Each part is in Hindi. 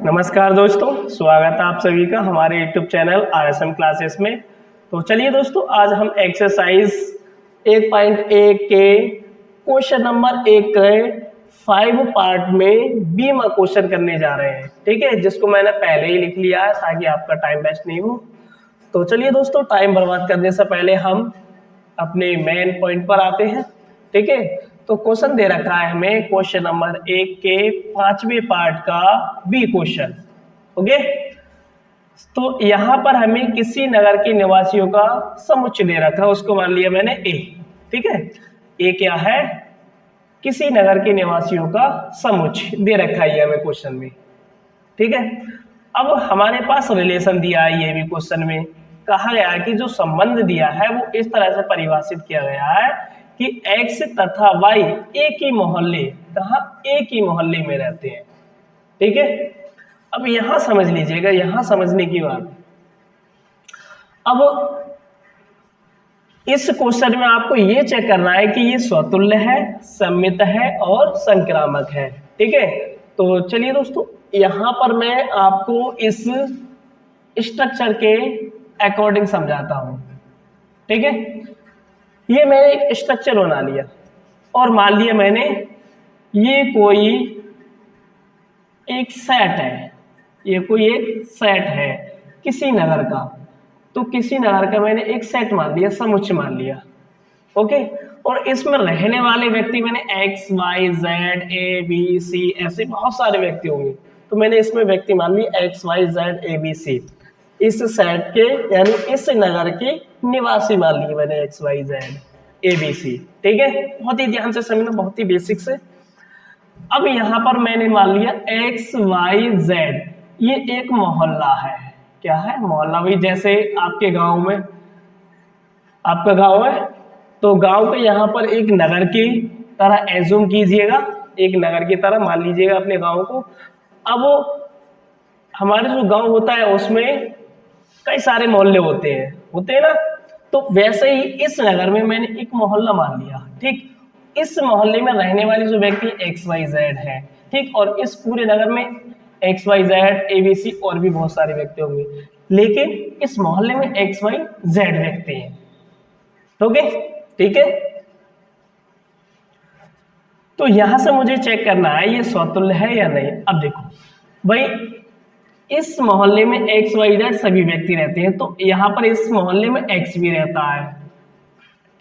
नमस्कार दोस्तों, स्वागत है आप सभी का हमारे YouTube चैनल RSM क्लासेस में। तो चलिए दोस्तों, आज हम एक्सरसाइज 1.1 के क्वेश्चन नंबर 1 के 5 पार्ट में बी में क्वेश्चन करने जा रहे हैं। ठीक है, जिसको मैंने पहले ही लिख लिया है ताकि आपका टाइम वेस्ट नहीं हो। तो चलिए दोस्तों, टाइम बर्बाद करने से पहले हम अपने मेन पॉइंट पर आते हैं। ठीक है, तो क्वेश्चन दे रखा है हमें क्वेश्चन नंबर 1 के 5वें पार्ट का बी क्वेश्चन। ओके, तो यहाँ पर हमें किसी नगर के निवासियों का समुच्चय दे रखा है, उसको मान लिया मैंने ए। ठीक है, ए क्या है? किसी नगर के निवासियों का समुच्चय दे रखा है हमें क्वेश्चन में। ठीक है, अब हमारे पास रिलेशन दिया है, ये भी क्वेश्चन में कहा गया है कि जो संबंध दिया है वो इस तरह से परिभाषित किया गया है कि x तथा y एक ही मोहल्ले, कहा एक ही मोहल्ले में रहते हैं। ठीक है, अब यहां समझ लीजिएगा, यहां समझने की बात। अब इस क्वेश्चन में आपको ये चेक करना है कि ये स्वतुल्य है, सममित है और संक्रामक है। ठीक है, तो चलिए दोस्तों, यहां पर मैं आपको इस स्ट्रक्चर के अकॉर्डिंग समझाता हूं। ठीक है, ये मैंने एक स्ट्रक्चर बना लिया और मान लिया मैंने ये कोई एक सेट है, ये कोई एक सेट है किसी नगर का। तो किसी नगर का मैंने एक सेट मान लिया, समुच्चय मान लिया। ओके, और इसमें रहने वाले व्यक्ति मैंने x, y, z, a, b, c ऐसे बहुत सारे व्यक्ति होंगे। तो मैंने इसमें व्यक्ति मान लिए x, y, z, a, b, c। इस सेट के यानी इस नगर के निवासी मान लिए मैंने x, y, z, a, b, c। ठीक है, बहुत ही ध्यान से समझना, बहुत ही बेसिक से। अब यहां पर मैंने मान लिया x, y, z, ये एक मोहल्ला है। क्या है? मोहल्ला। भाई जैसे आपके गांव में, आपका गांव है तो गांव के यहाँ पर एक नगर की तरह एज्यूम कीजिएगा, एक नगर की तरह मान लीजिएगा अपने गांव को। अब हमारे जो गांव होता है उसमें कई सारे मोहल्ले होते हैं ना। तो वैसे ही इस नगर में मैंने एक मोहल्ला मान लिया। ठीक, इस मोहल्ले में रहने वाले जो व्यक्ति एक्स वाई जेड है। ठीक, और इस पूरे नगर में X Y Z A B C और भी बहुत सारे व्यक्ति होंगे, लेकिन इस मोहल्ले में एक्स वाई जेड व्यक्ति हैं। ओके, ठीक है, तो यहां से मुझे चेक करना है ये स्वतुल्य है या नहीं। अब देखो भाई, इस मोहल्ले में एक्स वाई जेड सभी व्यक्ति रहते हैं, तो यहां पर इस मोहल्ले में एक्स भी रहता है।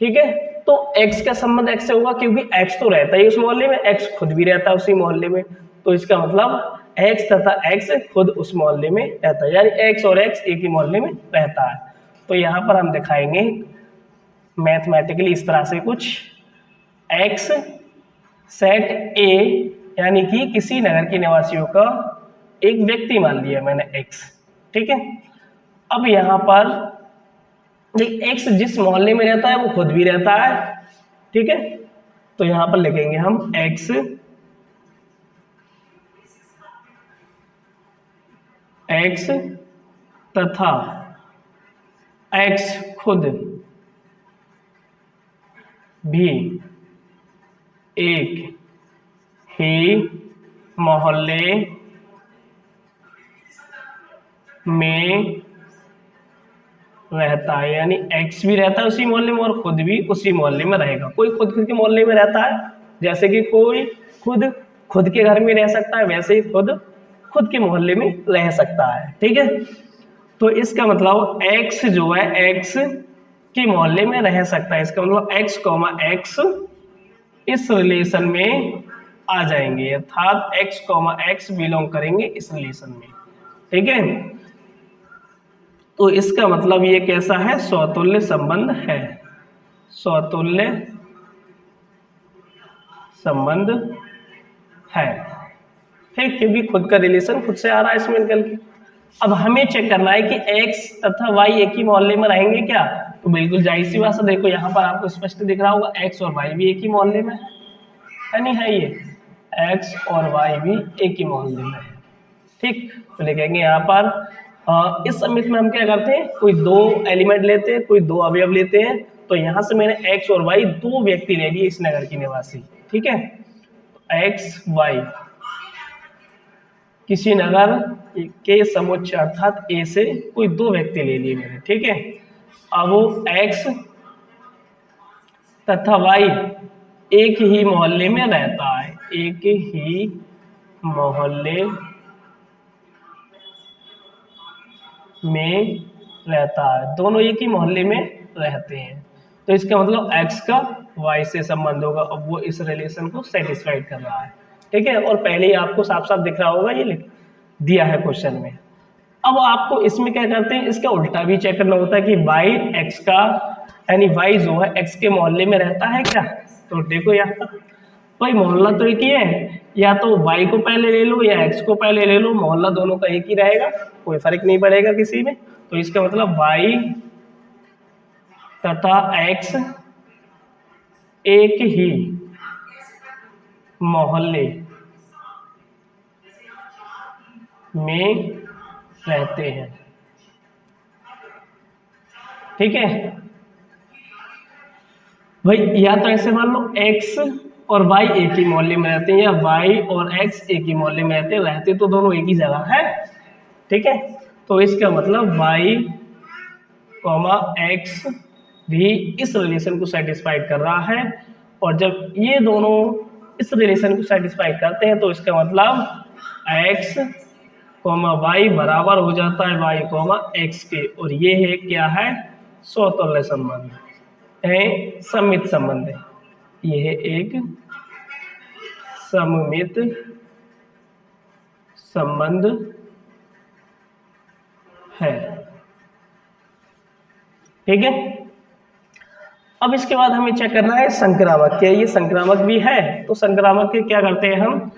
ठीक है, तो एक्स का संबंध एक्स से होगा क्योंकि एक्स तो रहता है उस मोहल्ले में, एक्स खुद भी रहता है उसी मोहल्ले में। तो इसका मतलब एक्स तथा एक्स खुद उस मोहल्ले में रहता है, यानी एक्स और एक्स एक ही मोहल्ले में रहता है। तो यहां पर हम दिखाएंगे मैथमेटिकली इस तरह से कुछ, एक्स सेट ए यानी कि किसी नगर के निवासियों का एक व्यक्ति मान लिया मैंने एक्स। ठीक है, अब यहां पर एक्स जिस मोहल्ले में रहता है वो खुद भी रहता है। ठीक है, तो यहां पर लिखेंगे हम एक्स एक्स तथा एक्स खुद भी एक ही मोहल्ले में रहता है, यानी एक्स भी रहता है उसी मोहल्ले में और खुद भी उसी मोहल्ले में रहेगा। कोई खुद के मोहल्ले में रहता है, जैसे कि कोई खुद के घर में रह सकता है, वैसे ही खुद के मोहल्ले में रह सकता है। ठीक है, तो इसका मतलब एक्स जो है एक्स के मोहल्ले में रह सकता है, इसका मतलब एक्स कॉमा एक्स इस रिलेशन में आ जाएंगे, अर्थात एक्स कॉमा एक्स बिलोंग करेंगे इस रिलेशन में। ठीक है, तो इसका मतलब ये कैसा है? स्वतुल्य संबंध है, स्वतुल्य संबंध है। ठीक, क्योंकि खुद का रिलेशन खुद से आ रहा है इसमें निकल के। अब हमें चेक करना है कि x तथा y एक ही मोहल्ले में रहेंगे क्या? तो बिल्कुल जाहिर सी बात है, देखो यहाँ पर आपको स्पष्ट दिख रहा होगा x और y भी एक ही मोहल्ले में है नहीं है? ये x और y भी एक ही मोहल्ले में है। ठीक, तो लिखेंगे यहाँ पर इस समित में हम क्या करते हैं, कोई दो एलिमेंट लेते हैं, कोई दो अवयव लेते हैं। तो यहाँ से मैंने x और y दो व्यक्ति ले लिए इस नगर की निवासी। ठीक है, x y किसी नगर के समुच्चय अर्थात ए से कोई दो व्यक्ति ले लिए मैंने, ठीक है। अब वो एक्स तथा वाई एक ही मोहल्ले में रहता है, एक ही मोहल्ले में रहता है, दोनों एक ही मोहल्ले में रहते हैं। तो इसका मतलब x का y से संबंध होगा। अब वो इस रिलेशन को सेटिस्फाइड कर रहा है, ठीक है। और पहले ही आपको साफ साफ दिख रहा होगा, ये लिख दिया है क्वेश्चन में। अब आपको इसमें क्या करते हैं, इसका उल्टा भी चेक करना होता है कि y x का यानी y जो है x के मोहल्ले में रहता है क्या। तो देखो यहाँ भाई मोहल्ला तो एक ही है, या तो y को पहले ले लो या x को पहले ले लो, मोहल्ला दोनों का एक ही रहेगा, कोई फर्क नहीं पड़ेगा किसी में। तो इसका मतलब y तथा x एक ही मोहल्ले में रहते हैं, ठीक है भाई। या तो ऐसे मान लो x और y एक ही मोहल्ले में रहते हैं, या y और x एक ही मोहल्ले में रहते हैं, रहते तो दोनों एक ही जगह है, ठीक है। तो इसका मतलब y, x भी इस रिलेशन को सेटिस्फाइड कर रहा है। और जब ये दोनों इस रिलेशन को सेटिस्फाई करते हैं तो इसका मतलब x, y बराबर हो जाता है y, x के। और ये है क्या है, समतुल्य संबंध है, सममित संबंध है। ये है एक सममित संबंध है, ठीक है। अब इसके बाद हमें चेक करना है संक्रामक, क्या ये संक्रामक भी है। तो संक्रामक के क्या करते हैं हम,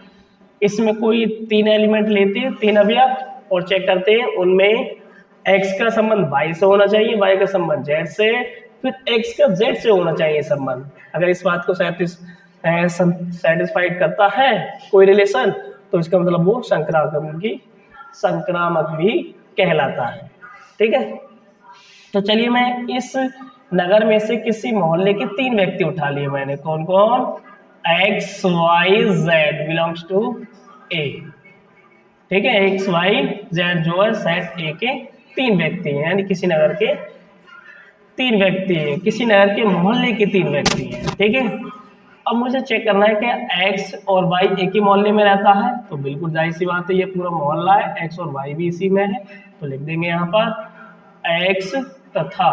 इसमें कोई तीन एलिमेंट लेते हैं, तीन अवयव, और चेक करते हैं उनमें x का संबंध y से होना चाहिए, y का संबंध z से, फिर x का z से होना चाहिए संबंध। अगर इस बात को सेटिस्फाइड करता है कोई रिलेशन तो इसका मतलब वो संक्रामक भी कहलाता है, ठीक है। तो चलिए मैं इस नगर में से किसी मोहल्ले के तीन व्यक्ति उठा लिए मैंने, कौन कौन, x y z belongs to a, ठीक है। x y z जो है सेट ए के तीन व्यक्ति हैं, यानी किसी नगर के तीन व्यक्ति हैं, किसी नगर के मोहल्ले के तीन व्यक्ति हैं, ठीक है। अब मुझे चेक करना है कि x और y एक ही मोहल्ले में रहता है, तो बिल्कुल जाहिर सी बात है, ये पूरा मोहल्ला है, x और y भी इसी में है, तो लिख देंगे यहाँ पर x तथा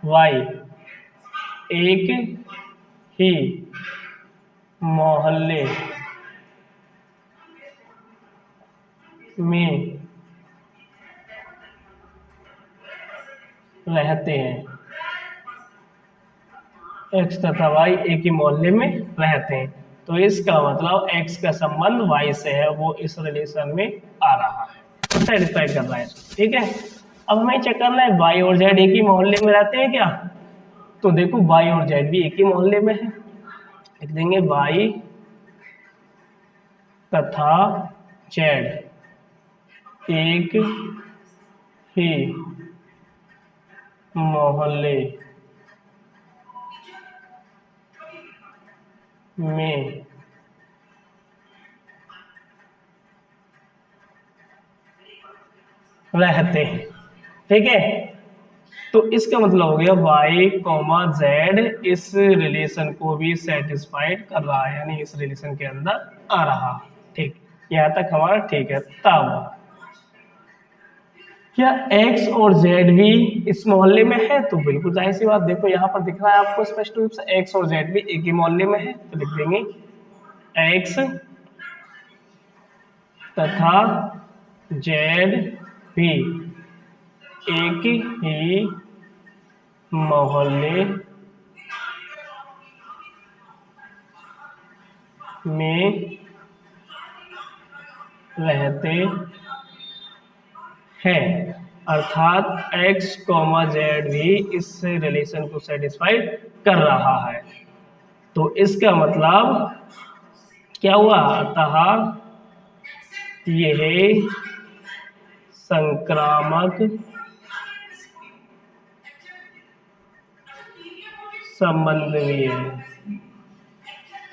y एक ही मोहल्ले में रहते हैं, x तथा y एक ही मोहल्ले में रहते हैं। तो इसका मतलब x का संबंध y से है, वो इस रिलेशन में आ रहा है, सेटिस्फाइड कर रहा है, ठीक है। अब हमें चेक करना है y और z एक ही मोहल्ले में रहते हैं क्या। तो देखो y और z भी एक ही मोहल्ले में है, लिख देंगे y तथा z एक ही मोहल्ले में रहते हैं, ठीक है। तो इसका मतलब हो गया y, z इस रिलेशन को भी सेटिस्फाइड कर रहा है, यानी इस रिलेशन के अंदर आ रहा, ठीक। यहाँ तक हमारा ठीक है। तब क्या x और z भी इस मोहल्ले में है, तो बिल्कुल जाहिर सी बात, देखो यहाँ पर दिख रहा है आपको स्पष्ट रूप से x और z भी एक ही मोहल्ले में है, तो लिख देंगे x तथा z भी एक ही मोहल्ले में रहते हैं, अर्थात x, z भी इस रिलेशन को सेटिस्फाइड कर रहा है। तो इसका मतलब क्या हुआ, अतः यह संक्रामक संबंध भी है,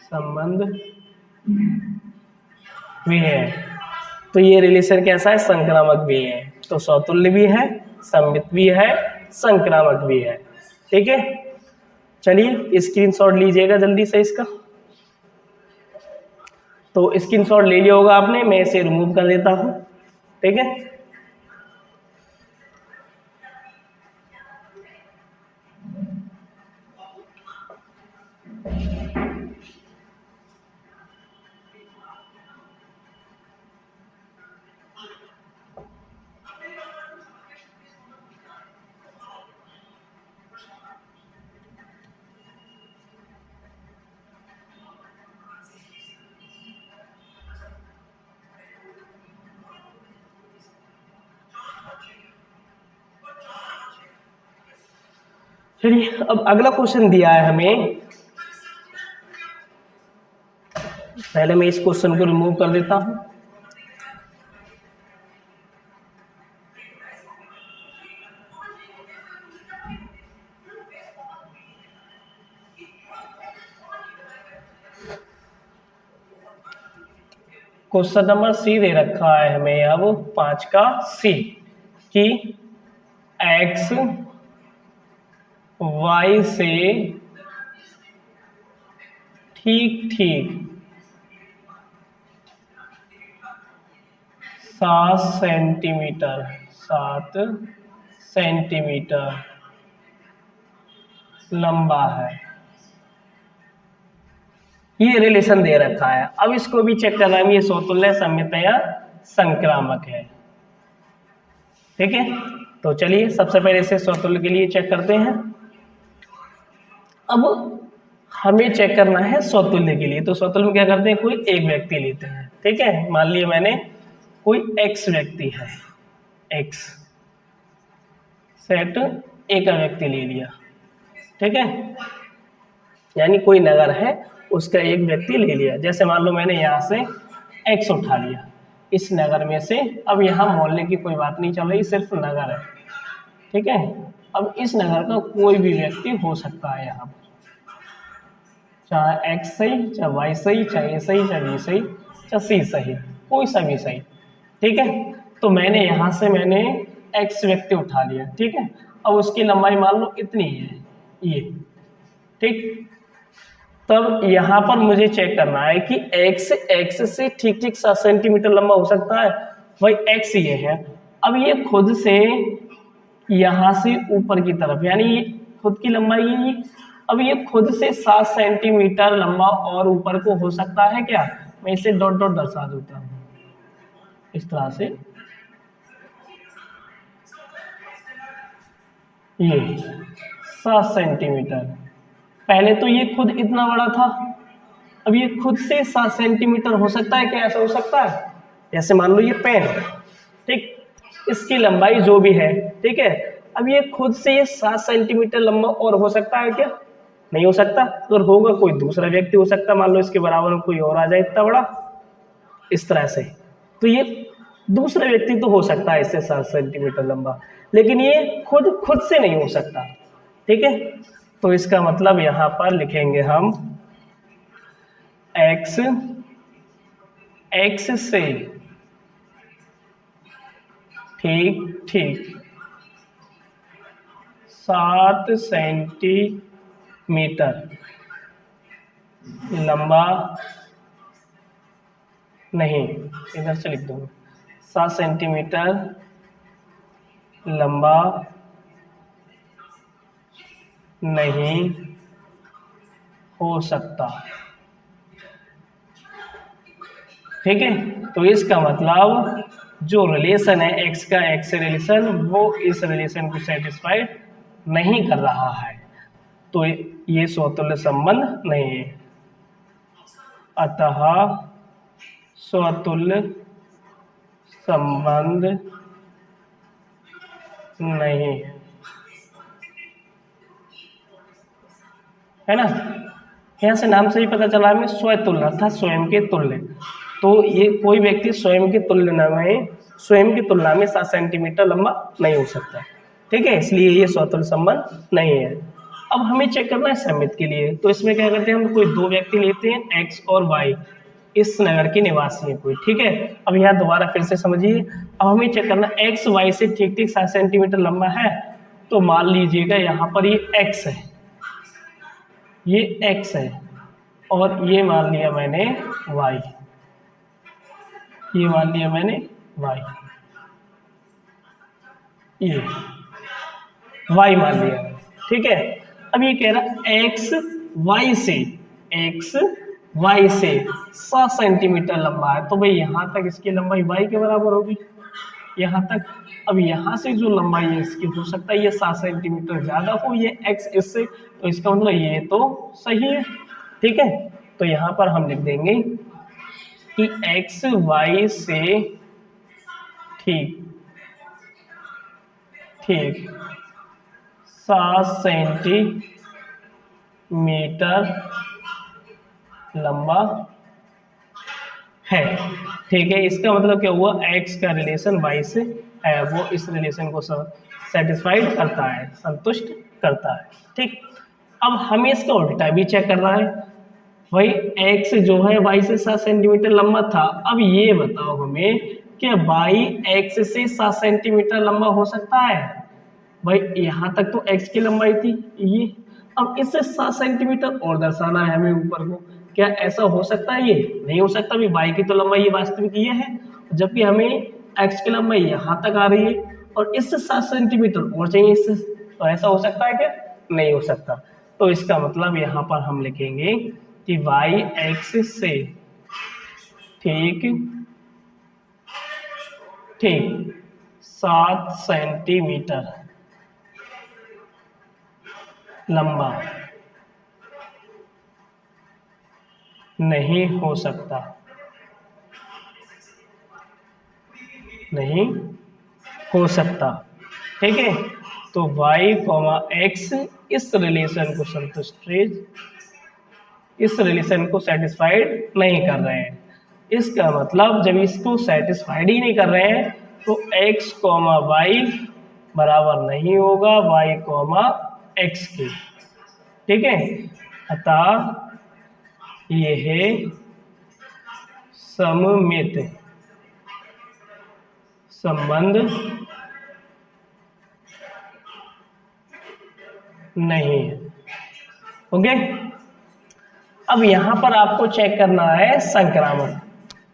संबंध भी है। तो ये रिलेशन कैसा है? संक्रामक भी है। तो स्वतुल्य भी है, सममित भी है, संक्रामक भी है। ठीक है, चलिए स्क्रीनशॉट लीजिएगा जल्दी से इसका। तो स्क्रीनशॉट ले लिया होगा आपने, मैं इसे रिमूव कर देता हूं। ठीक है, चलिए अब अगला क्वेश्चन दिया है हमें। पहले मैं इस क्वेश्चन को रिमूव कर देता हूं। क्वेश्चन नंबर सी दे रखा है हमें अब 5 का सी कि एक्स वाई से ठीक ठीक 7 सेंटीमीटर लंबा है। ये रिलेशन दे रखा है। अब इसको भी चेक करना है ये स्वतुल्य, सममित या संक्रामक है। ठीक है, तो चलिए सबसे पहले इसे स्वतुल्य के लिए चेक करते हैं। अब हमें चेक करना है स्वतुल्य के लिए। तो स्वतुल्य में क्या करते हैं? कोई एक व्यक्ति लेते हैं। ठीक है, मान लिया मैंने कोई एक्स व्यक्ति है, एक्स सेट एक व्यक्ति ले लिया। ठीक है, यानी कोई नगर है उसका एक व्यक्ति ले लिया। जैसे मान लो मैंने यहाँ से एक्स उठा लिया इस नगर में से। अब यहाँ मोहल्ले की कोई बात नहीं चल रही, सिर्फ नगर है। ठीक है, अब इस नगर का कोई भी व्यक्ति हो सकता है यहाँ पर, चाहे एक्स सही, चाहे वाई सही, चाहे ए सही, चाहे बी सही, चाहे सी सही, कोई सा भी सही। ठीक है, तो मैंने यहाँ से मैंने एक्स व्यक्ति उठा लिया। ठीक है, अब उसकी लंबाई मान लो इतनी है ये। ठीक, तब यहाँ पर मुझे चेक करना है कि एक्स से ठीक ठीक 7 सेंटीमीटर लंबा हो सकता है। भाई एक्स ये है, अब ये खुद से यहाँ से ऊपर की तरफ, यानी खुद की लंबाई ये, अब ये खुद से 7 सेंटीमीटर लंबा और ऊपर को हो सकता है क्या? मैं इसे डॉट डॉट दर्शा देता हूँ इस तरह से। ये 7 सेंटीमीटर, पहले तो ये खुद इतना बड़ा था, अब ये खुद से 7 सेंटीमीटर हो सकता है क्या? ऐसा हो सकता है? जैसे मान लो ये पेन है, ठीक, इसकी लंबाई जो भी है, ठीक है, अब ये खुद से ये 7 सेंटीमीटर लंबा और हो सकता है क्या? नहीं हो सकता। तो होगा कोई दूसरा व्यक्ति हो सकता है, मान लो इसके बराबर में कोई और आ जाए इतना बड़ा, इस तरह से। तो ये दूसरा व्यक्ति तो हो सकता है इससे 7 सेंटीमीटर लंबा, लेकिन ये खुद से नहीं हो सकता। ठीक है, तो इसका मतलब यहाँ पर लिखेंगे हम एक्स से ठीक ठीक 7 सेंटीमीटर लंबा नहीं, इधर से लिख दूंगा, 7 सेंटीमीटर लंबा नहीं हो सकता। ठीक है, तो इसका मतलब जो रिलेशन है एक्स का एक्स से रिलेशन, वो इस रिलेशन को सेटिस्फाइड नहीं कर रहा है, तो ये स्वतुल्य संबंध नहीं है। अतः स्वतुल्य संबंध नहीं है ना। यहाँ से नाम से ही पता चला हमें स्वतुल्य अर्थात स्वयं के तुल्य। तो ये कोई व्यक्ति स्वयं के तुल्य में, स्वयं की तुलना में 7 सेंटीमीटर लंबा नहीं हो सकता। ठीक है, इसलिए ये स्वतुल्य संबंध नहीं है। अब हमें चेक करना है सममित के लिए। तो इसमें क्या करते हैं, हम कोई दो व्यक्ति लेते हैं एक्स और वाई। इस नगर की निवासी है कोई, ठीक है। अब यहाँ दोबारा फिर से समझिए, अब हमें चेक करना एक्स वाई से ठीक ठीक 7 सेंटीमीटर लंबा है। तो मान लीजिएगा यहाँ पर ये एक्स है, ये एक्स है, और ये मान लिया मैंने वाई, ये मान लिया मैंने वाई, ये वाई मान लिया, ठीक है। अब ये कह रहा एक्स वाई से, एक्स वाई से 7 सेंटीमीटर लंबा है, तो भाई यहाँ तक इसकी लंबाई वाई के बराबर होगी, यहाँ तक। अब यहाँ से जो लंबाई है इसकी, हो सकता है ये 7 सेंटीमीटर ज़्यादा हो, ये एक्स इससे, तो इसका मतलब ये तो सही है, ठीक है। तो यहाँ पर हम लिख देंगे कि एक्स वाई से ठीक ठीक 7 सेंटीमीटर लंबा है, ठीक है। इसका मतलब क्या हुआ, एक्स का रिलेशन वाई से है, वो इस रिलेशन को सेटिस्फाइड करता है, संतुष्ट करता है, ठीक। अब हमें इसका उल्टा भी चेक करना है, भाई एक्स जो है वाई से 7 सेंटीमीटर लंबा था। अब ये बताओ हमें कि वाई एक्स से 7 सेंटीमीटर लंबा हो सकता है? भाई यहाँ तक तो एक्स की लंबाई थी ये, अब इससे 7 सेंटीमीटर और दर्शाना है हमें ऊपर को, क्या ऐसा हो सकता है? ये नहीं हो सकता, भी वाई की तो लंबाई वास्तविक ये है, जबकि हमें एक्स की लंबाई यहाँ तक आ रही है और इससे 7 सेंटीमीटर और चाहिए इससे, तो ऐसा हो सकता है क्या? नहीं हो सकता। तो इसका मतलब यहाँ पर हम लिखेंगे कि वाई एक्स से ठीक ठीक 7 सेंटीमीटर लंबा नहीं हो सकता, नहीं हो सकता, ठीक है। तो y, x इस रिलेशन को इस रिलेशन को सेटिस्फाइड नहीं कर रहे हैं। इसका मतलब जब इसको सेटिस्फाइड ही नहीं कर रहे हैं तो x, y बराबर नहीं होगा y, x के, ठीक है। अतः यह सममित संबंध नहीं है, ओके। अब यहाँ पर आपको चेक करना है संक्रामक।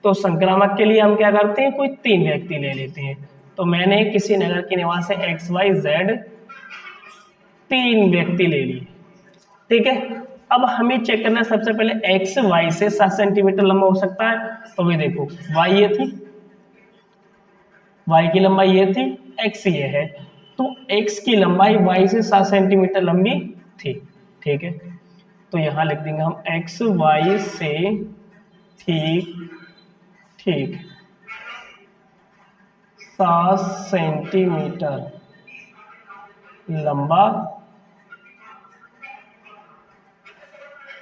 तो संक्रामक के लिए हम क्या करते हैं, कोई 3 व्यक्ति ले लेते हैं। तो मैंने किसी नगर के निवासी एक्स वाई जेड 3 व्यक्ति ले लिए, ठीक है। अब हमें चेक करना है सबसे पहले एक्स वाई से 7 सेंटीमीटर लंबा हो सकता है। तो भाई देखो वाई ये थी, वाई की लंबाई ये थी, एक्स ये है, तो एक्स की लंबाई वाई से 7 सेंटीमीटर लंबी थी, ठीक है। तो यहाँ लिख देंगे हम एक्स वाई से ठीक ठीक 7 सेंटीमीटर लंबा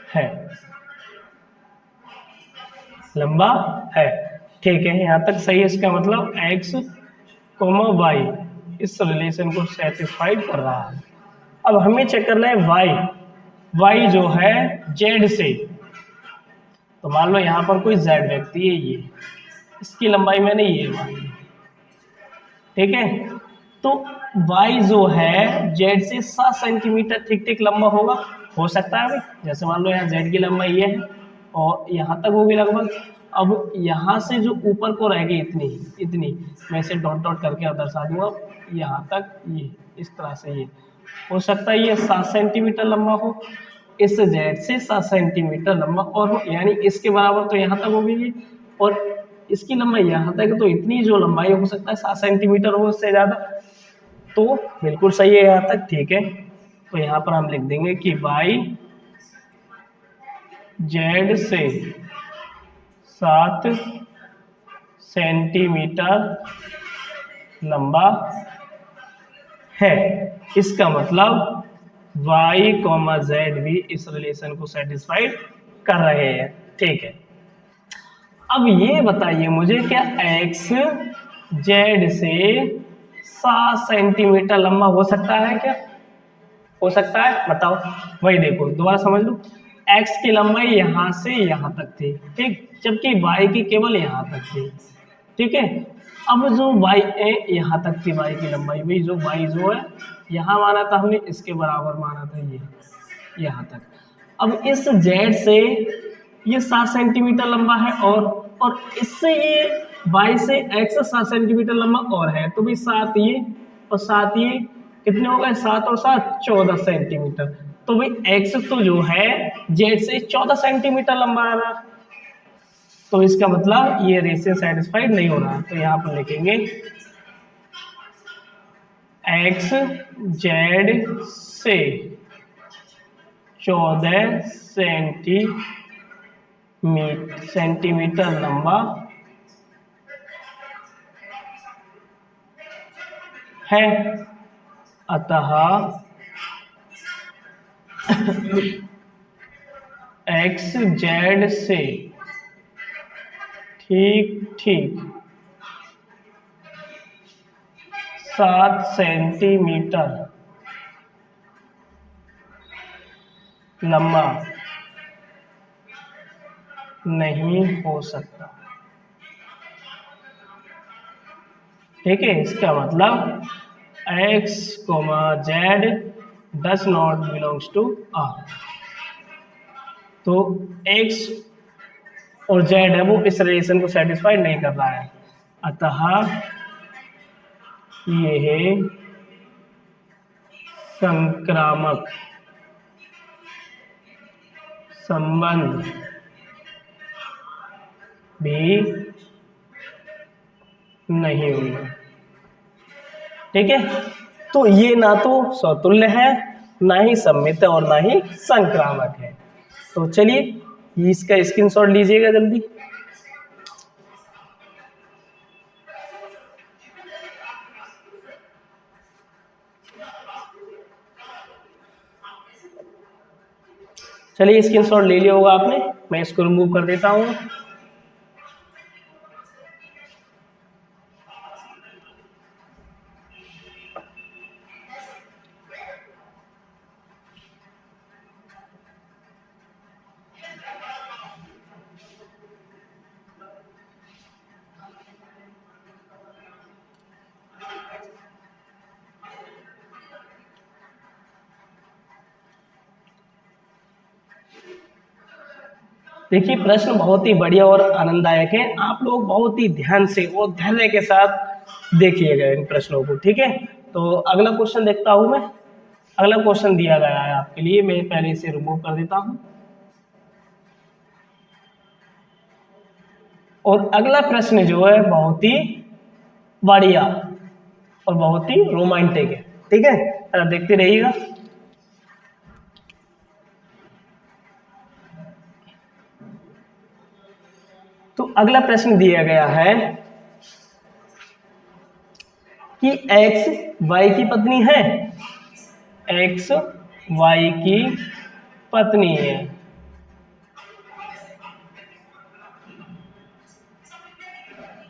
है, लंबा है, ठीक है। यहाँ तक सही है। इसका मतलब एक्स, वाई इस रिलेशन को सेटिस्फाइड कर रहा है। अब हमें चेक करना है वाई, वाई जो है जेड से। तो मान लो यहाँ पर कोई जेड व्यक्ति है, ये इसकी लंबाई मैंने ये मानी, ठीक है। तो वाई जो है जेड से 7 सेंटीमीटर ठीक ठीक लंबा होगा, हो सकता है भाई। जैसे मान लो यहाँ जेड की लंबाई ये है और यहाँ तक होगी लगभग। अब यहाँ से जो ऊपर को रहेगी इतनी मैं इसे डॉट डॉट करके दर्शा दूंगा, यहाँ तक ये इस तरह से, ये हो सकता है ये 7 सेंटीमीटर लंबा हो, इस जेड से 7 सेंटीमीटर लंबा और हो, यानी इसके बराबर तो यहाँ तक होगी ये, और इसकी लंबाई यहाँ तक, तो इतनी जो लंबाई हो सकता है 7 सेंटीमीटर हो, उससे ज़्यादा। तो बिल्कुल सही है यहाँ तक, ठीक है। तो यहाँ पर हम लिख देंगे कि वाई जेड से 7 सेंटीमीटर लंबा है। इसका मतलब y, z भी इस रिलेशन को सेटिस्फाइड कर रहे हैं, ठीक है। अब ये बताइए मुझे, क्या x z से 7 सेंटीमीटर लंबा हो सकता है? क्या हो सकता है, बताओ। वही देखो दोबारा समझ लो, x की लंबाई यहाँ से यहाँ तक थी, ठीक, जबकि y की केवल यहाँ तक थी, ठीक है। अब जो y है यहाँ तक थी y की लंबाई, भाई जो y जो है यहाँ माना था हमने, इसके बराबर माना था ये यहाँ तक। अब इस z से ये 7 सेंटीमीटर लंबा है और इससे ये y से x 7 सेंटीमीटर लंबा और है, तो भाई 7 ये और 7 ये कितने हो गए, 7 और 7 14 सेंटीमीटर। तो भाई x तो जो है z से 14 सेंटीमीटर लंबा आ रहा, तो इसका मतलब ये रेशियो सेटिस्फाइड नहीं हो रहा। तो यहाँ पर लिखेंगे x z से 14 सेंटीमीटर लंबा है, अतः x z से ठीक 7 सेंटीमीटर लंबा नहीं हो सकता, ठीक है। इसका मतलब x, z does not belongs to R, तो x और z है वो इस रिलेशन को सेटिस्फाई नहीं कर रहा है, अतः यह संक्रामक संबंध भी नहीं होगा, ठीक है। तो ये ना तो समतुल्य है, ना ही सममित है और ना ही संक्रामक है। तो चलिए इसका स्क्रीनशॉट लीजिएगा जल्दी। चलिए स्क्रीनशॉट ले लिया होगा आपने, मैं इसको रिमूव कर देता हूँ। देखिए प्रश्न बहुत ही बढ़िया और आनंददायक है, आप लोग बहुत ही ध्यान से और धैर्य के साथ देखिएगा इन प्रश्नों को, ठीक है। तो अगला क्वेश्चन देखता हूं मैं। अगला क्वेश्चन दिया गया है आपके लिए, मैं पहले इसे रिमूव कर देता हूं। और अगला प्रश्न जो है बहुत ही बढ़िया और बहुत ही रोमांटिक है, ठीक है, देखते रहिएगा। तो अगला प्रश्न दिया गया है कि x y की पत्नी है, x y की पत्नी है,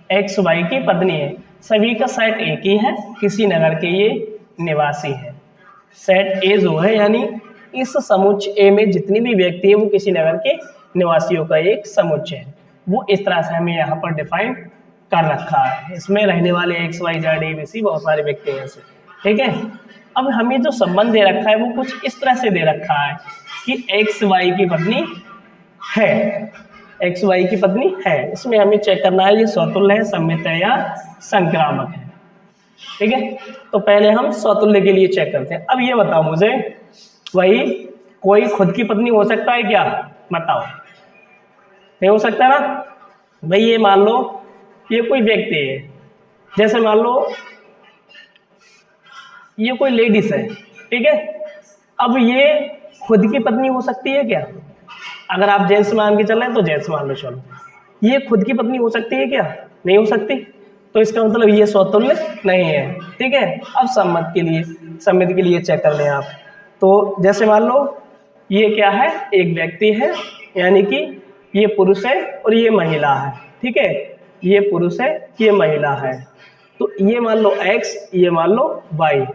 x y की पत्नी है, सभी का सेट एक ही है, किसी नगर के ये निवासी है। सेट ए जो है यानी इस समुच्चय ए में जितनी भी व्यक्ति है वो किसी नगर के निवासियों का एक समुच्चय है, वो इस तरह से हमें यहाँ पर डिफाइन कर रखा है। इसमें रहने वाले X Y Z A B C बहुत सारे व्यक्ति हैं ऐसे, ठीक है। अब हमें जो संबंध दे रखा है वो कुछ इस तरह से दे रखा है कि एक्स वाई की पत्नी है, एक्स वाई की पत्नी है। इसमें हमें चेक करना है ये स्वतुल्य है, सममित है या संक्रामक है, ठीक है। तो पहले हम स्वतुल्य के लिए चेक करते हैं। अब ये बताओ मुझे, वही कोई खुद की पत्नी हो सकता है क्या, बताओ, नहीं हो सकता ना। भाई ये मान लो ये कोई व्यक्ति है, जैसे मान लो ये कोई लेडीज है, ठीक है। अब ये खुद की पत्नी हो सकती है क्या, अगर आप जेंट्स मान के चल रहे हैं तो जेंट्स मान लो, चलो ये खुद की पत्नी हो सकती है क्या, नहीं हो सकती, तो इसका मतलब ये स्वतुल्य नहीं है, ठीक है। अब सम्मित के लिए चेक कर लें आप। तो जैसे मान लो ये क्या है, एक व्यक्ति है, यानी कि ये पुरुष है और ये महिला है, ठीक है, ये पुरुष है ये महिला है, तो ये मान लो x, ये मान लो y।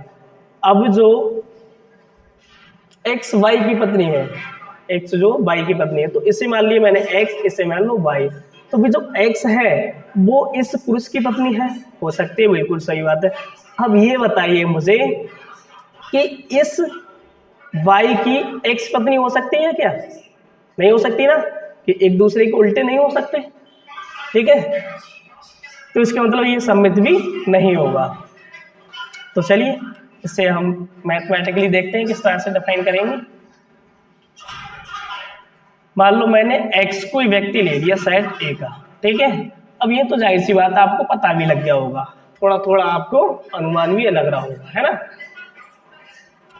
अब जो x y की पत्नी है, एक्स जो वाई की पत्नी है, तो इसे मान लिया मैंने एक्स, इसे मान लो वाई। तो भी जो एक्स है वो इस पुरुष की पत्नी है, हो सकती है, बिल्कुल सही बात है। अब ये बताइए मुझे कि इस वाई की एक्स पत्नी हो सकती है क्या? नहीं हो सकती ना, कि एक दूसरे के उल्टे नहीं हो सकते, ठीक है। तो इसका मतलब ये सम्मित भी नहीं होगा। तो चलिए इसे हम मैथमेटिकली देखते हैं किस तरह से डिफाइन करेंगे। मान लो मैंने x कोई व्यक्ति ले लिया सेट A का, ठीक है। अब ये तो जाहिर सी बात है आपको पता भी लग गया होगा, थोड़ा थोड़ा आपको अनुमान भी लग रहा होगा, है ना,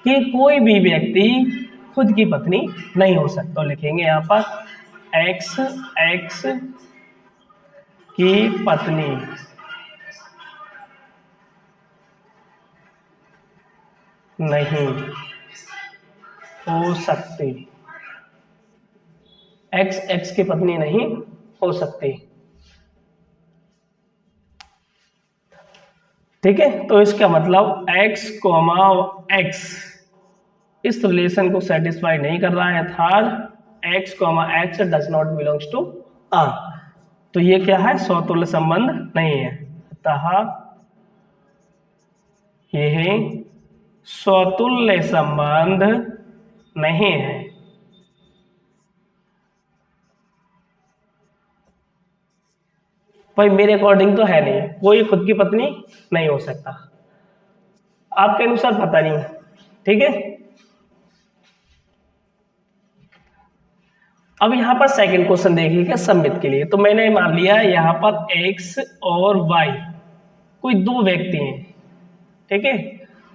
कि कोई भी व्यक्ति खुद की पत्नी नहीं हो सकता। तो लिखेंगे यहाँ पर x की पत्नी नहीं हो सकती, x की पत्नी नहीं हो सकती, ठीक है। तो इसका मतलब x, x इस रिलेशन को सेटिस्फाई नहीं कर रहा है, अर्थात x, x does not belongs to R। तो ये क्या है? स्वतुल्य संबंध नहीं है, अतः यह स्वतुल्य संबंध नहीं है। भाई मेरे अकॉर्डिंग तो है नहीं, कोई खुद की पत्नी नहीं हो सकता, आपके अनुसार पता नहीं, ठीक है। अब यहाँ पर सेकंड क्वेश्चन देखिएगा सम्मित के लिए। तो मैंने मान लिया यहाँ पर x और y कोई दो व्यक्ति हैं, ठीक है,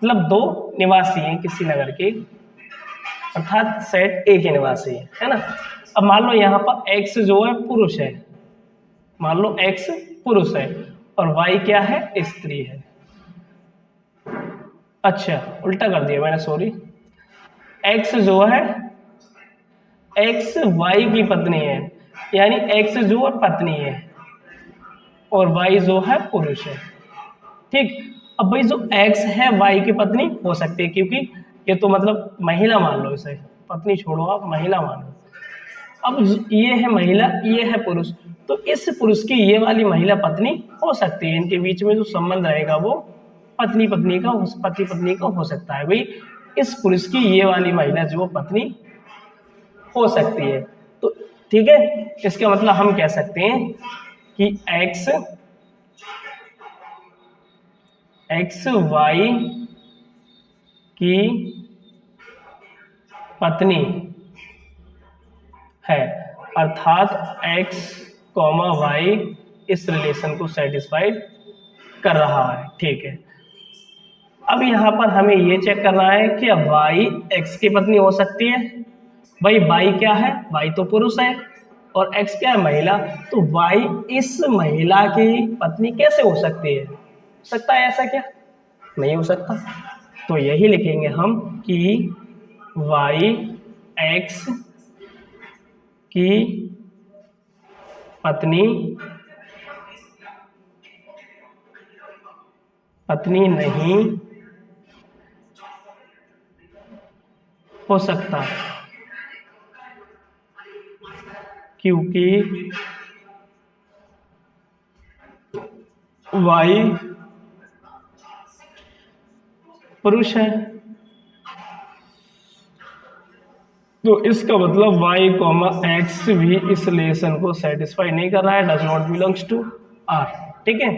मतलब दो निवासी हैं किसी नगर के, अर्थात सेट A के निवासी है ना। अब मान लो यहाँ पर x जो है पुरुष है, मान लो x पुरुष है और y क्या है? स्त्री है। अच्छा उल्टा कर दिया मैंने, सॉरी। x जो है x y की पत्नी है, यानी x जो है पत्नी है और y जो है पुरुष है, ठीक। अब भाई जो x है y की पत्नी हो सकती है, क्योंकि ये तो मतलब महिला मान लो, इसे पत्नी छोड़ो आप महिला मान लो। अब ये है महिला, ये है पुरुष, तो इस पुरुष की ये वाली महिला पत्नी हो सकती है, इनके बीच में जो संबंध रहेगा वो पत्नी पत्नी का, पति पत्नी का हो सकता है। भाई इस पुरुष की ये वाली महिला जो पत्नी हो सकती है। तो ठीक है, इसका मतलब हम कह सकते हैं कि x y की पत्नी है, अर्थात x, y इस रिलेशन को सेटिस्फाइड कर रहा है, ठीक है। अब यहाँ पर हमें ये चेक करना है कि y x की पत्नी हो सकती है। भाई y क्या है? y तो पुरुष है और x क्या है? महिला। तो y इस महिला की पत्नी कैसे हो सकती है? हो सकता है ऐसा क्या? नहीं हो सकता। तो यही लिखेंगे हम कि y x की पत्नी नहीं हो सकता, क्योंकि y पुरुष है। तो इसका मतलब y, x भी इस रिलेशन को सेटिस्फाई नहीं कर रहा है, does not belongs to R, ठीक है।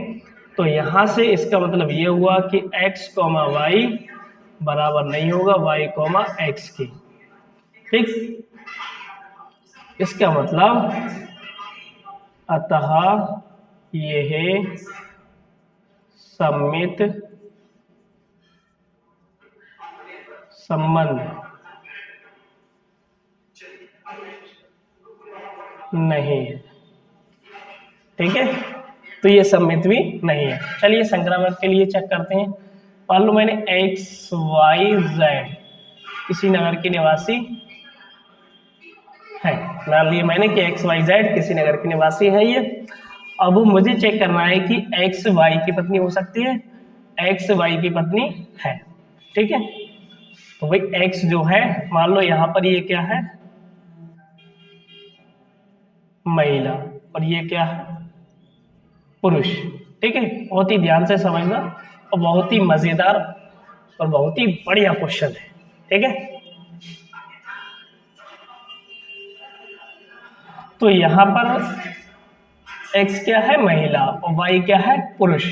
तो यहां से इसका मतलब ये हुआ कि x, y बराबर नहीं होगा y, x की, ठीक। इसका मतलब अतः यह सम्मित संबंध नहीं है, ठीक है। तो ये सम्मित भी नहीं है। चलिए संक्रामक के लिए चेक करते हैं। मान लो मैंने x, y, z किसी नगर के निवासी है, मान लिया मैंने कि x, y, z किसी नगर के निवासी है ये। अब मुझे चेक करना है कि x, y की पत्नी हो सकती है, x, y की पत्नी है, ठीक है। तो भाई x जो है, मान लो यहाँ पर ये क्या है? महिला, और ये क्या है, पुरुष। ठीक है, बहुत ही ध्यान से समझना और बहुत ही मजेदार और बहुत ही बढ़िया क्वेश्चन है। ठीक है, तो यहां पर x क्या है, महिला, और y क्या है, पुरुष।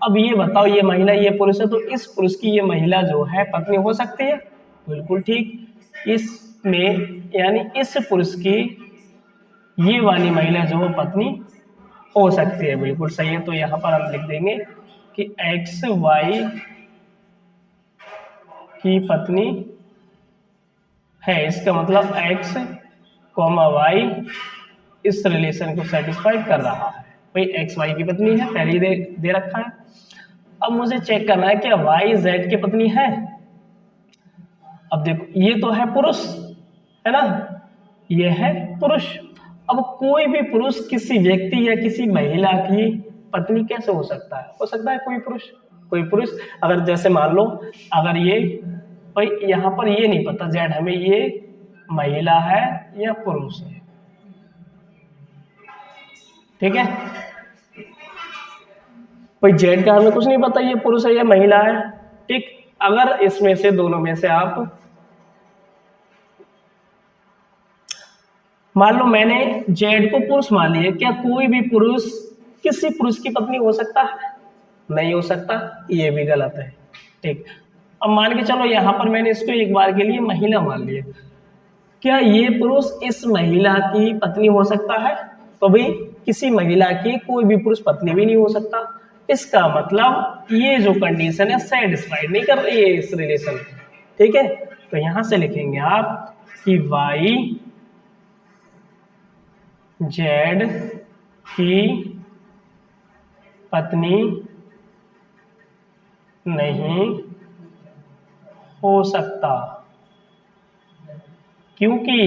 अब ये बताओ, ये महिला ये पुरुष है, तो इस पुरुष की ये महिला जो है पत्नी हो सकती है? बिल्कुल ठीक। इसमें यानी इस पुरुष की ये वाली महिला जो पत्नी हो सकती है, बिल्कुल सही है। तो यहाँ पर हम लिख देंगे कि एक्स वाई की पत्नी है। इसका मतलब एक्स कॉमा वाई इस रिलेशन को सेटिस्फाई कर रहा है। भाई एक्स वाई की पत्नी है, पहले ही दे रखा है। अब मुझे चेक करना है क्या वाई जेड की पत्नी है। अब देखो, ये तो है पुरुष, है ना, ये है पुरुष। अब कोई भी पुरुष किसी व्यक्ति या किसी महिला की पत्नी कैसे हो सकता है? हो सकता है कोई पुरुष अगर जैसे मान लो, अगर ये, भाई यहाँ पर ये नहीं पता जेड हमें ये महिला है या पुरुष है। ठीक है, भाई जेड का हमें कुछ नहीं पता ये पुरुष है या महिला है। ठीक, अगर इसमें से दोनों में से आप मान लो, मैंने जेड को पुरुष मान लिया, क्या कोई भी पुरुष किसी पुरुष की पत्नी हो सकता है? नहीं हो सकता, ये भी गलत है। ठीक, अब मान के चलो यहाँ पर मैंने इसको एक बार के लिए महिला मान लिया, क्या ये पुरुष इस महिला की पत्नी हो सकता है? तो भाई किसी महिला की कोई भी पुरुष पत्नी भी नहीं हो सकता। इसका मतलब ये जो कंडीशन है सेटिस्फाइड नहीं कर रही है इस रिलेशन को। ठीक है, तो यहां से लिखेंगे आप कि वाई जेड की पत्नी नहीं हो सकता, क्योंकि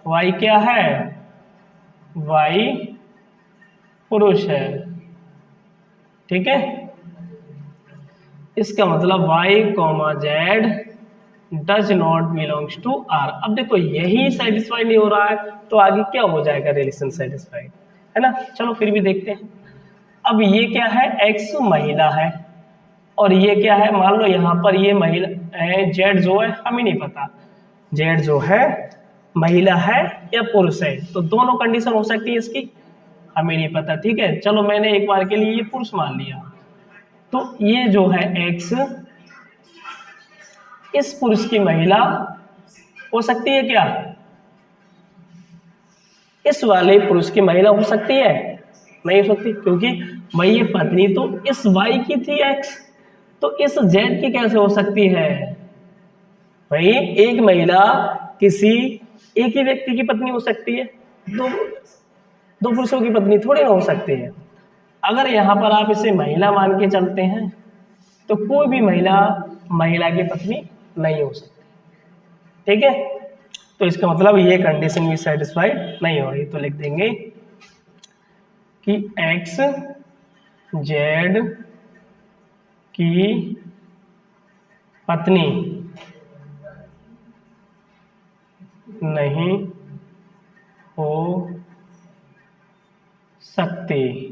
वाई क्या है, वाई पुरुष है। ठीक है, इसका मतलब Y comma Z does not belongs to R. अब देखो यही सेटिस्फाई नहीं हो रहा है तो आगे क्या हो जाएगा, रिलेशन सेटिस्फाइड, है ना। चलो फिर भी देखते हैं। अब ये क्या है, एक्स महिला है, और ये क्या है, मान लो यहाँ पर ये महिला है, जेड जो है हमें नहीं पता जेड जो है महिला है या पुरुष है, तो दोनों कंडीशन हो सकती है इसकी, हमें नहीं पता। ठीक है, चलो मैंने एक बार के लिए ये पुरुष मान लिया, तो ये जो है एक्स इस पुरुष की महिला हो सकती है क्या? इस वाले पुरुष की महिला हो सकती है? नहीं हो सकती, क्योंकि भाई ये पत्नी तो इस वाई की थी एक्स, तो इस जेड की कैसे हो सकती है? भाई एक महिला किसी एक ही व्यक्ति की पत्नी हो सकती है, दो दो पुरुषों की पत्नी थोड़ी ना हो सकती है। अगर यहाँ पर आप इसे महिला मान के चलते हैं तो कोई भी महिला महिला की पत्नी नहीं हो सकती। ठीक है, तो इसका मतलब ये कंडीशन भी सेटिस्फाइड नहीं हो रही, तो लिख देंगे कि एक्स जेड की पत्नी नहीं हो सकती,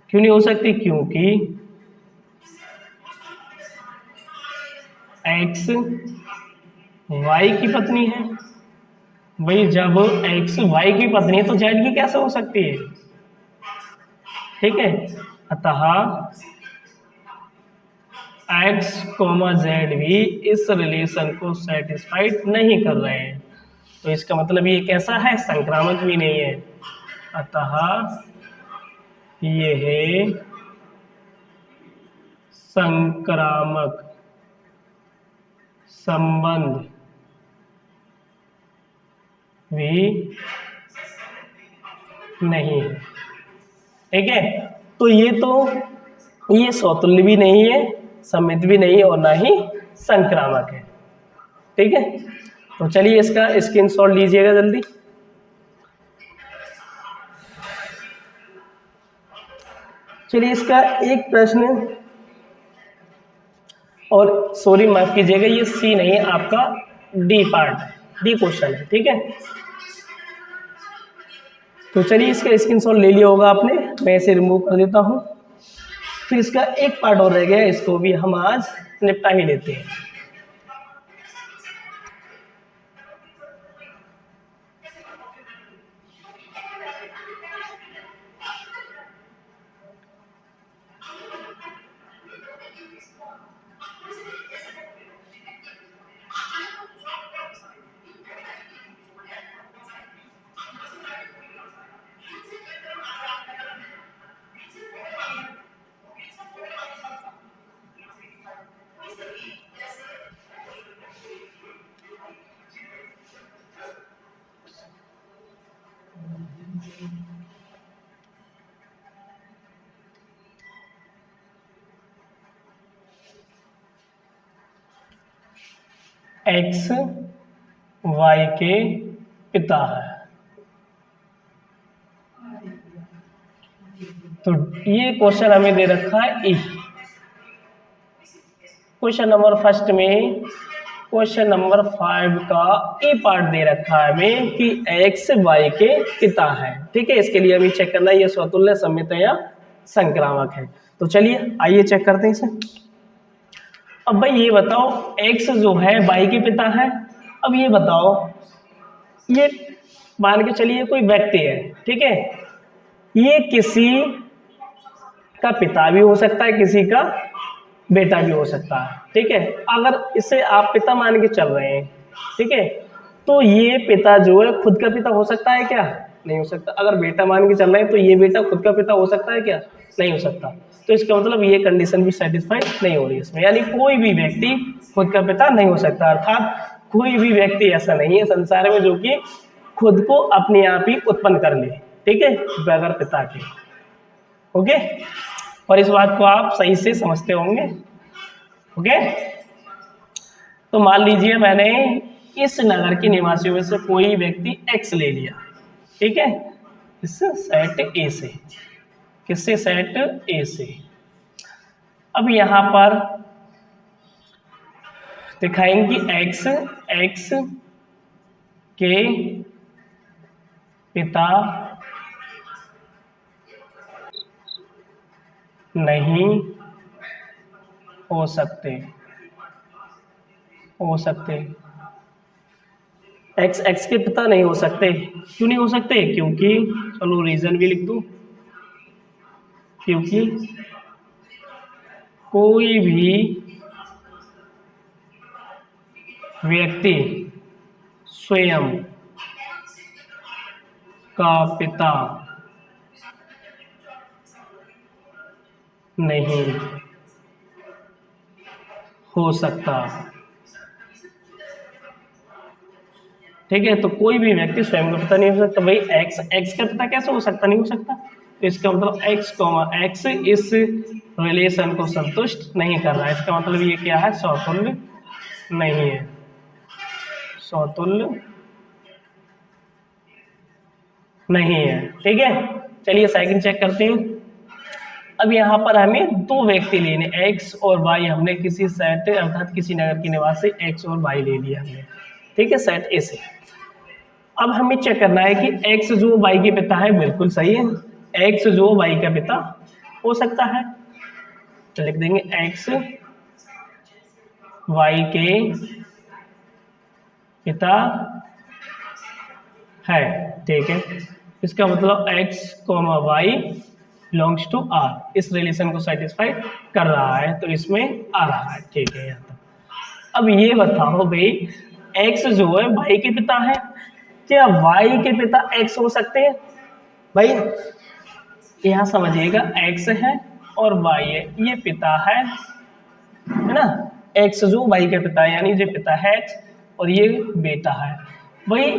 क्यों नहीं हो सकती? क्योंकि एक्स वाई की पत्नी है। भाई जब एक्स वाई की पत्नी है तो जेड की कैसे हो सकती है? ठीक है, अतः एक्स कॉमा जेड भी इस रिलेशन को सेटिस्फाइड नहीं कर रहे हैं, तो इसका मतलब ये कैसा है, संक्रामक भी नहीं है। अतः यह संक्रामक संबंध भी नहीं है। ठीक है, तो ये स्वतुल्य भी नहीं है, सममित भी नहीं है, और ना ही संक्रामक है। ठीक है, तो चलिए इसका स्क्रीनशॉट लीजिएगा जल्दी। चलिए इसका एक प्रश्न और सॉरी माफ कीजिएगा, ये सी नहीं, आपका डी पार्ट, डी क्वेश्चन है, ठीक है। तो चलिए इसका स्क्रीनशॉट ले लिया होगा आपने, मैं इसे रिमूव कर देता हूँ। फिर इसका एक पार्ट और रह गया, इसको भी हम आज निपटा ही लेते हैं। एक्स वाई के पिता है, तो ये क्वेश्चन हमें दे रखा है। क्वेश्चन नंबर फर्स्ट में क्वेश्चन नंबर 5 का ए पार्ट दे रखा है हमें कि एक्स वाई के पिता है, ठीक है। इसके लिए हमें चेक करना है ये स्वतुल्य, सम्मित या संक्रामक है। तो चलिए आइए चेक करते हैं इसे। अब भाई ये बताओ, एक्स जो है वाई के पिता है। अब ये बताओ, ये मान के चलिए कोई व्यक्ति है, ठीक है, ये किसी का पिता भी हो सकता है, किसी का बेटा भी हो सकता है, ठीक है। अगर इसे आप पिता मान के चल रहे हैं, ठीक है, तो ये पिता जो है खुद का पिता हो सकता है क्या? नहीं हो सकता। अगर बेटा मान के चल रहे हैं तो ये बेटा खुद का पिता हो सकता है क्या? नहीं हो सकता। तो इसका मतलब ये कंडीशन भी सेटिस्फाई नहीं हो रही इसमें, यानी कोई भी व्यक्ति खुद का पिता नहीं हो सकता। अर्थात कोई भी व्यक्ति ऐसा नहीं है संसार में जो कि खुद को अपने आप ही उत्पन्न कर ले, ठीक है, बगैर पिता के। ओके, और इस बात को आप सही से समझते होंगे। ओके, तो मान लीजिए मैंने इस नगर के निवासियों में से कोई व्यक्ति एक्स ले लिया, ठीक है, इस सेट ए से, किससे? सेट ए से। अब यहां पर दिखाएंगे एक्स, एक्स के पिता नहीं हो सकते, हो सकते। एक्स एक्स के पिता नहीं हो सकते। क्यों नहीं हो सकते? क्योंकि, चलो रीजन भी लिख दूं, क्योंकि कोई भी व्यक्ति स्वयं का पिता नहीं हो सकता, ठीक है। तो कोई भी व्यक्ति स्वयं का पिता नहीं हो सकता। भाई एक्स एक्स का पिता कैसे हो सकता? नहीं हो सकता। तो इसका मतलब एक्स कॉमा एक्स इस रिलेशन को संतुष्ट नहीं कर रहा है। इसका मतलब ये क्या है? समतुल्य नहीं है, समतुल्य नहीं है, ठीक है। चलिए सेकंड चेक करते हैं। अब यहाँ पर हमें दो व्यक्ति लेने, एक्स और वाई, हमने किसी सेट अर्थात किसी नगर के निवासी एक्स और वाई ले लिया हमने, ठीक है, सेट ए से। अब हमें चेक करना है कि एक्स जो वाई के पिता है, बिल्कुल सही है, एक्स जो वाई का पिता हो सकता है। तो लिख देंगे एक्स वाई के पिता है, ठीक है। इसका मतलब X comma Y belongs to R, इस रिलेशन को सेटिस्फाई कर रहा है, तो इसमें आ रहा है, ठीक है। यहाँ तक। अब ये बताओ भाई, एक्स जो है वाई के पिता है, क्या वाई के पिता एक्स हो सकते हैं? भाई यहाँ समझिएगा, एक्स है और वाई है, ये पिता है ना। एक्स जो वाई का पिता है, यानी जो पिता है एक्स और ये बेटा है। भाई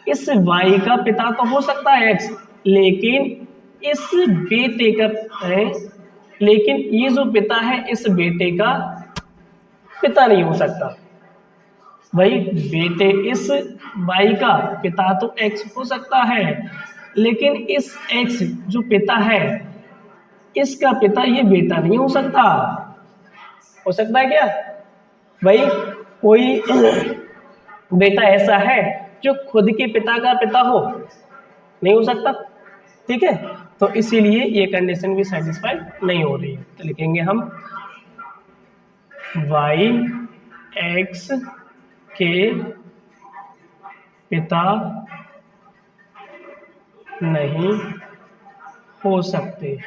इस वाई का पिता तो हो सकता है एक्स, लेकिन इस बेटे का है, लेकिन ये जो पिता है इस बेटे का पिता नहीं हो सकता। भाई बेटे इस वाई का पिता तो एक्स हो सकता है, लेकिन इस एक्स जो पिता है इसका पिता ये बेटा नहीं हो सकता। हो सकता है क्या भाई? कोई बेटा ऐसा है जो खुद के पिता का पिता हो? नहीं हो सकता, ठीक है। तो इसीलिए ये कंडीशन भी सेटिस्फाइड नहीं हो रही है। तो लिखेंगे हम y x के पिता नहीं हो सकते,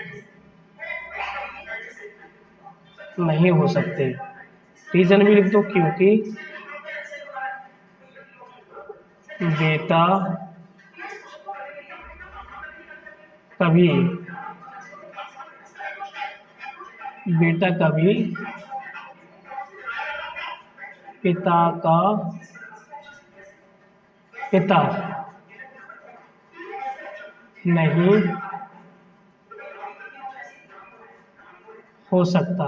नहीं हो सकते। रीजन भी लिख दो, क्योंकि बेटा कभी पिता का पिता नहीं हो सकता,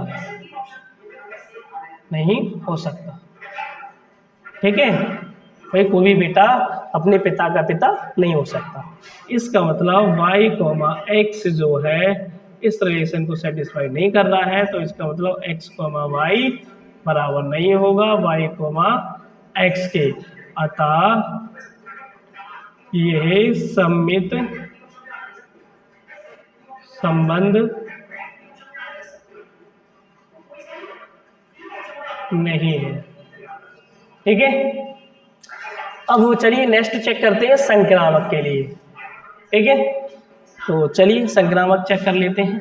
नहीं हो सकता, ठीक है भाई। कोई भी बेटा अपने पिता का पिता नहीं हो सकता। इसका मतलब y, x जो है इस रिलेशन को सेटिस्फाई नहीं कर रहा है, तो इसका मतलब x, y बराबर नहीं होगा y, x के। अतः यह सममित संबंध नहीं है, ठीक है। अब वो चलिए नेक्स्ट चेक करते हैं संक्रामक के लिए, ठीक है। तो चलिए संक्रामक चेक कर लेते हैं।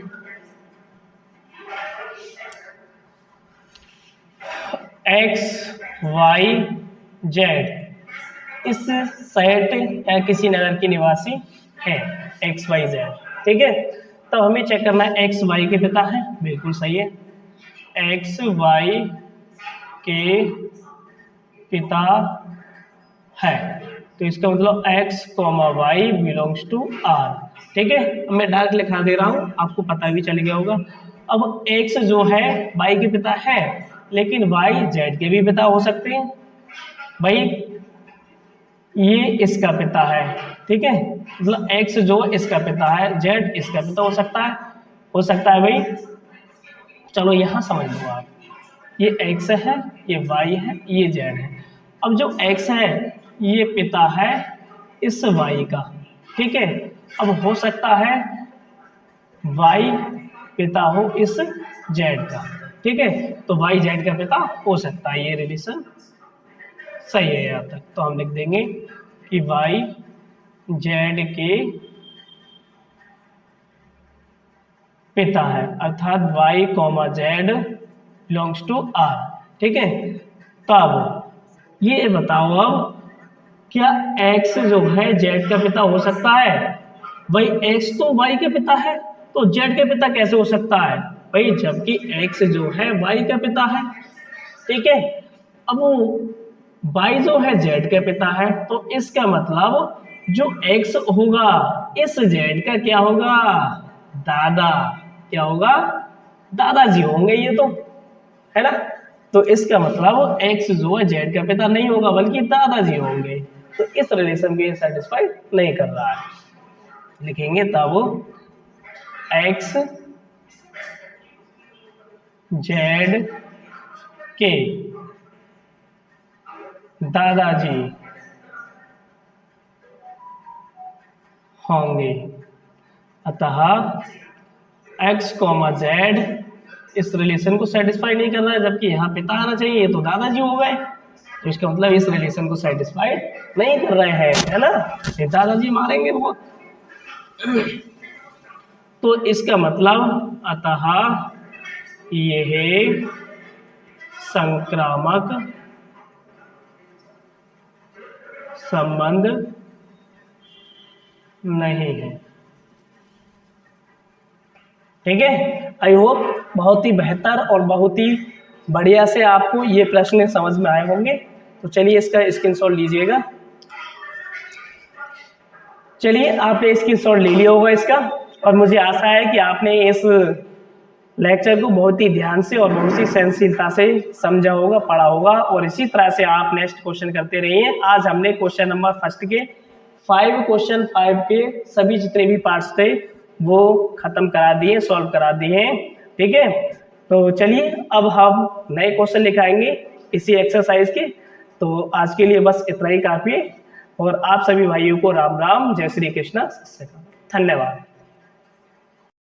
एक्स वाई जेड इस सेट या किसी नगर के निवासी है, एक्स वाई जेड, ठीक है। तो हमें चेक करना है एक्स वाई के पिता है, बिल्कुल सही है। एक्स वाई के पिता है, तो इसका मतलब x, y belongs to R, ठीक है। अब मैं डार्क लिखा दे रहा हूँ, आपको पता भी चल गया होगा। अब x जो है y के पिता है, लेकिन y z के भी पिता हो सकते हैं भाई। ये इसका पिता है, ठीक है, मतलब x जो इसका पिता है, z इसका पिता हो सकता है भाई। चलो यहाँ समझ लो आप, ये x है, ये y है, ये z है। अब जो x है ये पिता है इस y का, ठीक है। अब हो सकता है y पिता हो इस z का, ठीक है। तो y z का पिता हो सकता है, ये रिलेशन सही है यहाँ तक। तो हम लिख देंगे कि y z के पिता है, अर्थात y, z belongs to R, ठीक है। तब ये बताओ अब क्या x जो है z का पिता हो सकता है? भाई x तो y के पिता है, तो z के पिता कैसे हो सकता है भाई? जबकि x जो है y का पिता है, ठीक है। अब y जो है z का पिता है, तो इसका मतलब जो x होगा इस z का क्या होगा? दादा। क्या होगा? दादाजी होंगे ये तो, है ना। तो इसका मतलब x जो है z का पिता नहीं होगा, बल्कि दादाजी होंगे। तो इस रिलेशन को ये सेटिस्फाई नहीं कर रहा है। लिखेंगे तब x z के दादाजी होंगे, अतः x, z इस रिलेशन को सेटिस्फाई नहीं कर रहा है, जबकि यहाँ पिता आना चाहिए, तो दादाजी हो गए। तो इसका मतलब इस रिलेशन को सेटिस्फाई नहीं कर रहे हैं, है ना। ये दादाजी मारेंगे बहुत। तो इसका मतलब अतः यह संक्रामक संबंध नहीं है, ठीक है। आई होप बहुत ही बेहतर और बहुत ही बढ़िया से आपको ये प्रश्न समझ में आए होंगे। तो चलिए इसका स्क्रीनशॉट लीजिएगा। चलिए आपने स्क्रीनशॉट ले लिया होगा इसका, और मुझे आशा है कि आपने इस लेक्चर को बहुत ही ध्यान से और बहुत ही सहनशीलता से समझा होगा, पढ़ा होगा, और इसी तरह से आप नेक्स्ट क्वेश्चन करते रहिए। आज हमने क्वेश्चन नंबर फर्स्ट के 5 के सभी जितने भी पार्ट्स थे वो खत्म करा दिए, सॉल्व करा दिए, ठीक है। तो चलिए अब हम नए क्वेश्चन लिखाएंगे इसी एक्सरसाइज के। तो आज के लिए बस इतना ही काफ़ी है और आप सभी भाइयों को राम राम, जय श्री कृष्ण, धन्यवाद।